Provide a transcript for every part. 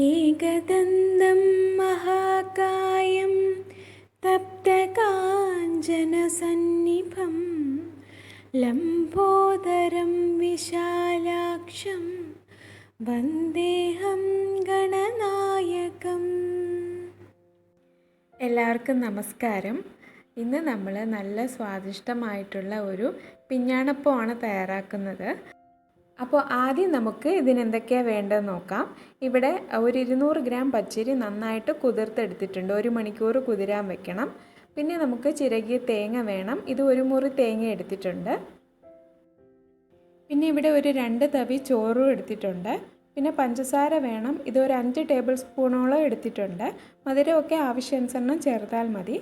ഏകദന്തം മഹാകായം തപ്തകാഞ്ചനസന്നിഭം ലംബോദരം വിശാലാക്ഷം വന്ദേഹം ഗണനായകം. എല്ലാവർക്കും നമസ്കാരം. ഇന്ന് നമ്മൾ നല്ല സ്വാദിഷ്ടമായിട്ടുള്ള ഒരു പിഞ്ഞാണപ്പമാണ് തയ്യാറാക്കുന്നത്. അപ്പോൾ ആദ്യം നമുക്ക് ഇതിനെന്തൊക്കെയാണ് വേണ്ടതെന്ന് നോക്കാം. ഇവിടെ ഒരു 200 ഗ്രാം പച്ചരി നന്നായിട്ട് കുതിർത്തെടുത്തിട്ടുണ്ട്. 1 മണിക്കൂർ കുതിരാൻ വെക്കണം. പിന്നെ നമുക്ക് ചിരകിയ തേങ്ങ വേണം. ഇത് 1 മുറി തേങ്ങ എടുത്തിട്ടുണ്ട്. പിന്നെ ഇവിടെ ഒരു 2 തവി ചോറും എടുത്തിട്ടുണ്ട്. പിന്നെ പഞ്ചസാര വേണം. ഇത് ഒരു 5 ടേബിൾ സ്പൂണോളം എടുത്തിട്ടുണ്ട്. മധുരമൊക്കെ ആവശ്യാനുസരണം ചേർത്താൽ മതി.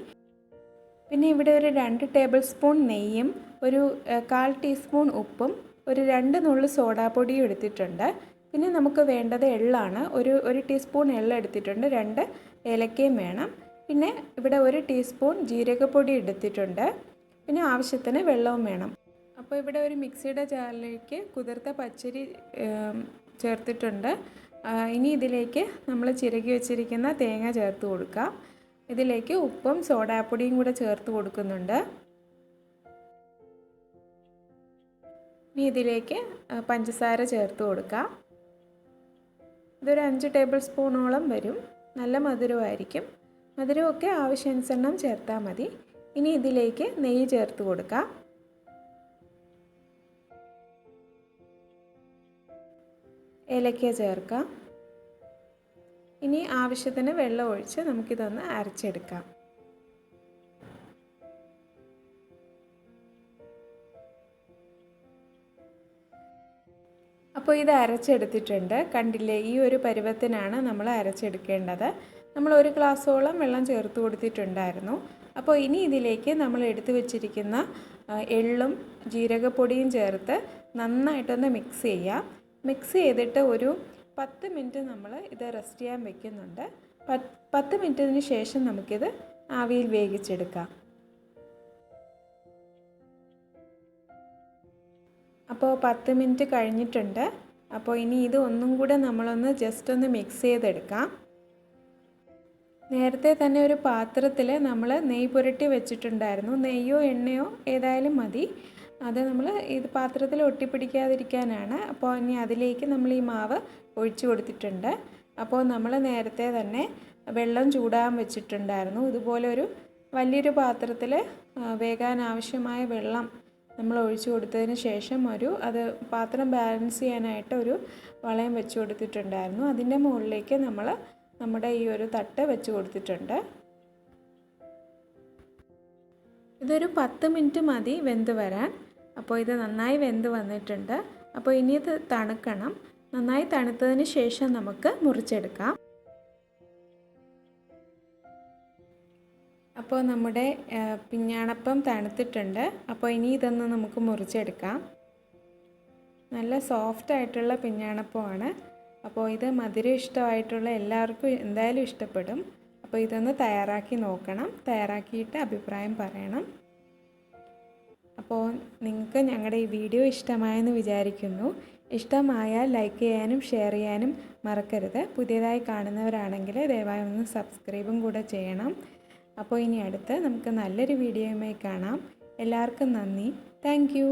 പിന്നെ ഇവിടെ ഒരു 2 ടേബിൾ സ്പൂൺ നെയ്യും ഒരു 1/4 ടീസ്പൂൺ ഉപ്പും ഒരു 2 നുള്ളു സോഡാപ്പൊടിയും എടുത്തിട്ടുണ്ട്. പിന്നെ നമുക്ക് വേണ്ടത് എള്ളാണ്. ഒരു ടീസ്പൂൺ എള്ള എടുത്തിട്ടുണ്ട്. 2 ഏലക്കയും വേണം. പിന്നെ ഇവിടെ 1 ടീസ്പൂൺ ജീരകപ്പൊടി എടുത്തിട്ടുണ്ട്. പിന്നെ ആവശ്യത്തിന് വെള്ളവും വേണം. അപ്പോൾ ഇവിടെ ഒരു മിക്സിയുടെ ജാറിലേക്ക് കുതിർത്ത പച്ചരി ചേർത്തിട്ടുണ്ട്. ഇനി ഇതിലേക്ക് നമ്മൾ ചിരകി വെച്ചിരിക്കുന്ന തേങ്ങ ചേർത്ത് കൊടുക്കാം. ഇതിലേക്ക് ഉപ്പും സോഡാപ്പൊടിയും കൂടെ ചേർത്ത് കൊടുക്കുന്നുണ്ട്. ഇനി ഇതിലേക്ക് പഞ്ചസാര ചേർത്ത് കൊടുക്കാം. ഇതൊരു 5 ടേബിൾ സ്പൂണോളം വരും. നല്ല മധുരമായിരിക്കും. മധുരമൊക്കെ ആവശ്യാനുസരണം ചേർത്താൽ മതി. ഇനി ഇതിലേക്ക് നെയ്യ് ചേർത്ത് കൊടുക്കാം. ഏലക്ക ചേർക്കാം. ഇനി ആവശ്യത്തിന് വെള്ളം ഒഴിച്ച് നമുക്കിതൊന്ന് അരച്ചെടുക്കാം. അപ്പോൾ ഇത് അരച്ചെടുത്തിട്ടുണ്ട്. കണ്ടില്ലേ, ഈ ഒരു പരുവത്തിനാണ് നമ്മൾ അരച്ചെടുക്കേണ്ടത്. നമ്മൾ 1 ഗ്ലാസ്സോളം വെള്ളം ചേർത്ത് കൊടുത്തിട്ടുണ്ടായിരുന്നു. അപ്പോൾ ഇനി ഇതിലേക്ക് നമ്മൾ എടുത്തു വെച്ചിരിക്കുന്ന എള്ളും ജീരകപ്പൊടിയും ചേർത്ത് നന്നായിട്ടൊന്ന് മിക്സ് ചെയ്യാം. മിക്സ് ചെയ്തിട്ട് ഒരു 10 മിനിറ്റ് നമ്മൾ ഇത് റെസ്റ്റ് ചെയ്യാൻ വെക്കുന്നുണ്ട്. 10 മിനിറ്റിന് ശേഷം നമുക്കിത് ആവിയിൽ വേവിച്ചെടുക്കാം. അപ്പോൾ 10 മിനിറ്റ് കഴിഞ്ഞിട്ടുണ്ട്. അപ്പോൾ ഇനി ഇത് ഒന്നും കൂടെ നമ്മളൊന്ന് ജസ്റ്റ് ഒന്ന് മിക്സ് ചെയ്തെടുക്കാം. നേരത്തെ തന്നെ ഒരു പാത്രത്തിൽ നമ്മൾ നെയ്യ് പുരട്ടി വെച്ചിട്ടുണ്ടായിരുന്നു. നെയ്യോ എണ്ണയോ ഏതായാലും മതി. അത് നമ്മൾ ഇത് പാത്രത്തിൽ ഒട്ടിപ്പിടിക്കാതിരിക്കാനാണ്. അപ്പോൾ ഇനി അതിലേക്ക് നമ്മൾ ഈ മാവ് ഒഴിച്ചു കൊടുത്തിട്ടുണ്ട്. അപ്പോൾ നമ്മൾ നേരത്തെ തന്നെ വെള്ളം ചൂടാൻ വെച്ചിട്ടുണ്ടായിരുന്നു. ഇതുപോലെ ഒരു വലിയൊരു പാത്രത്തിൽ വേകാൻ ആവശ്യമായ വെള്ളം നമ്മൾ ഒഴിച്ചു കൊടുത്തതിന് ശേഷം അത് പാത്രം ബാലൻസ് ചെയ്യാനായിട്ട് ഒരു വളയം വെച്ച് കൊടുത്തിട്ടുണ്ടായിരുന്നു. അതിൻ്റെ മുകളിലേക്ക് നമ്മൾ നമ്മുടെ ഈ ഒരു തട്ട് വെച്ച് കൊടുത്തിട്ടുണ്ട്. ഇതൊരു 10 മിനിറ്റ് മതി വെന്ത് വരാൻ. അപ്പോൾ ഇത് നന്നായി വെന്ത് വന്നിട്ടുണ്ട്. അപ്പോൾ ഇനി ഇത് തണുക്കണം. നന്നായി തണുത്തതിന് ശേഷം നമുക്ക് മുറിച്ചെടുക്കാം. അപ്പോൾ നമ്മുടെ പിഞ്ഞാണപ്പം തണുത്തിട്ടുണ്ട്. അപ്പോൾ ഇനി ഇതൊന്ന് നമുക്ക് മുറിച്ചെടുക്കാം. നല്ല സോഫ്റ്റ് ആയിട്ടുള്ള പിഞ്ഞാണപ്പമാണ്. അപ്പോൾ ഇത് മധുരം ഇഷ്ടമായിട്ടുള്ള എല്ലാവർക്കും എന്തായാലും ഇഷ്ടപ്പെടും. അപ്പോൾ ഇതൊന്ന് തയ്യാറാക്കി നോക്കണം. തയ്യാറാക്കിയിട്ട് അഭിപ്രായം പറയണം. അപ്പോൾ നിങ്ങൾക്ക് ഞങ്ങളുടെ ഈ വീഡിയോ ഇഷ്ടമായെന്ന് വിചാരിക്കുന്നു. ഇഷ്ടമായാൽ ലൈക്ക് ചെയ്യാനും ഷെയർ ചെയ്യാനും മറക്കരുത്. പുതിയതായി കാണുന്നവരാണെങ്കിൽ ദയവായി ഒന്ന് സബ്സ്ക്രൈബും കൂടെ ചെയ്യണം. അപ്പോൾ ഇനി അടുത്ത് നമുക്ക് നല്ലൊരു വീഡിയോയുമായി കാണാം. എല്ലാവർക്കും നന്ദി. Thank you.